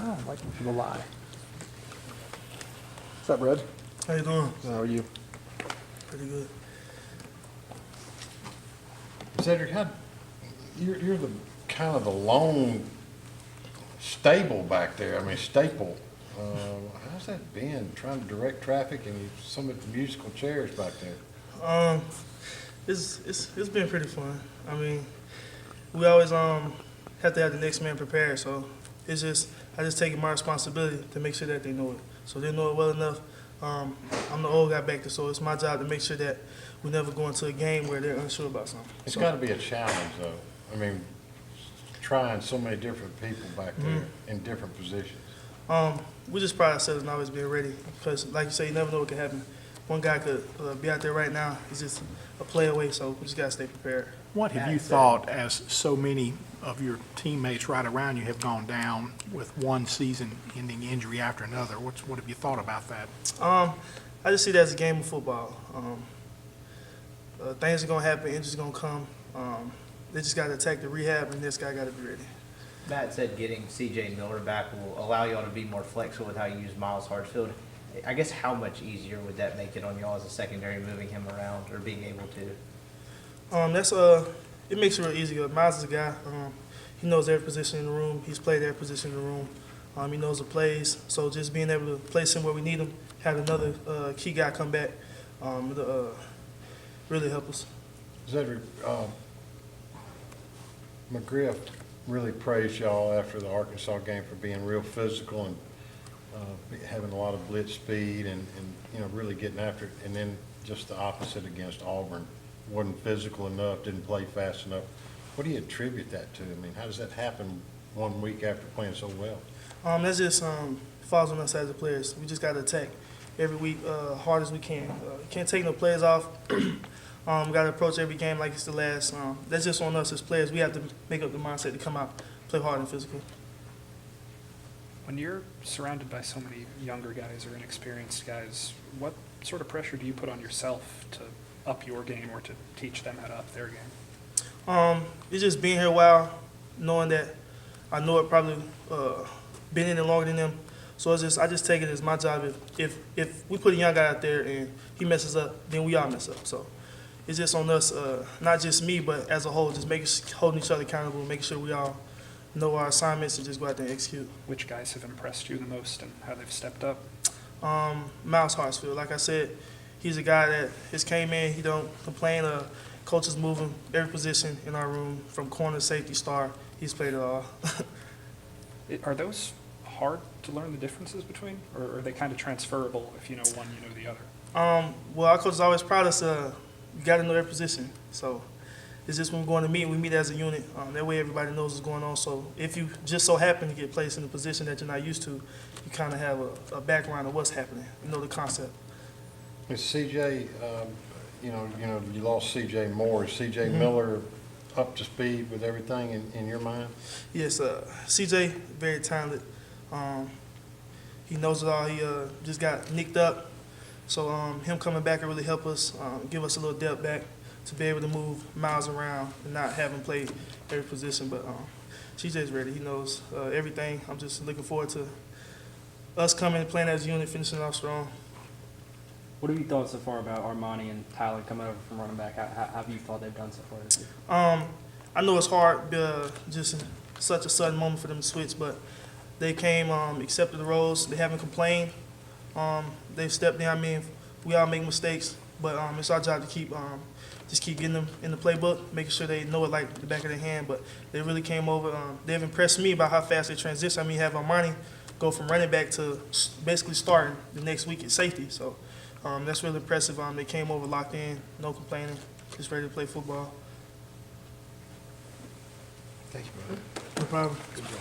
now, waiting for the lie. What's up, Red? How you doing? How are you? Pretty good. Cedric, you're the kind of the lone stable back there. I mean, staple. How's that been trying to direct traffic and some of the musical chairs back there? It's been pretty fun. I mean, we always have to have the next man prepared. So I just take it my responsibility to make sure that they know it. So they know it well enough. I'm the old guy back there, so it's my job to make sure that we never go into a game where they're unsure about something. It's got to be a challenge, though. I mean, trying so many different people back there in different positions. We just pride ourselves in always being ready because, like you say, you never know what could happen. One guy could be out there right now. He's just a play away, so we just got to stay prepared. What have you thought, as so many of your teammates right around you have gone down with one season-ending injury after another? What have you thought about that? I just see that as a game of football. Things are going to happen, injuries going to come. They just got to attack the rehab, and this guy got to be ready. Matt said getting C.J. Miller back will allow y'all to be more flexible with how you use Miles Hartsfield. I guess how much easier would that make it on y'all as a secondary, moving him around or being able to? It makes it real easy. Miles is a guy. He knows every position in the room. He's played every position in the room. He knows the plays. So just being able to place him where we need him, have another key guy come back, really help us. Cedric, McGriff really praised y'all after the Arkansas game for being real physical and having a lot of blitz speed and really getting after it. And then just the opposite against Auburn. Wasn't physical enough, didn't play fast enough. What do you attribute that to? I mean, how does that happen 1 week after playing so well? That's just falls on us as the players. We just got to attack every week hard as we can. Can't take no players off. We got to approach every game like it's the last. That's just on us as players. We have to make up the mindset to come out, play hard and physical. When you're surrounded by so many younger guys or inexperienced guys, what sort of pressure do you put on yourself to up your game or to teach them how to up their game? It's just being here a while, knowing that I know it probably been in it longer than them. So I just take it as my job. If we put a young guy out there and he messes up, then we all mess up. So it's just on us, not just me, but as a whole, just holding each other accountable, making sure we all know our assignments and just go out there and execute. Which guys have impressed you the most and how they've stepped up? Miles Hartsfield, like I said, he's a guy that just came in. He don't complain. Coaches move him every position in our room, from corner, safety, star. He's played it all. Are those hard to learn the differences between, or are they kind of transferable if you know one, you know the other? Well, our coaches always proud us. You got to know their position. So it's just when we're going to meet, we meet as a unit. That way everybody knows what's going on. So if you just so happen to get placed in a position that you're not used to, you kind of have a background of what's happening. You know the concept. Is CJ, you lost CJ Moore. Is CJ Miller up to speed with everything in your mind? Yes, CJ, very talented. He knows it all. He just got nicked up. So him coming back will really help us, give us a little depth back to be able to move Miles around and not have him play every position. But CJ's ready. He knows everything. I'm just looking forward to us coming and playing as a unit, finishing off strong. What have you thought so far about Armani and Tyler coming over from running back? How have you thought they've done so far this year? I know it's hard, just in such a sudden moment for them to switch, but they came, accepted the roles. They haven't complained. They've stepped in. I mean, we all make mistakes, but it's our job to keep getting them in the playbook, making sure they know it like the back of their hand. But they really came over. They've impressed me about how fast they transition. I mean, have Armani go from running back to basically starting the next week at safety. So that's really impressive. They came over locked in, no complaining, just ready to play football. Thank you, brother. No problem. Good job.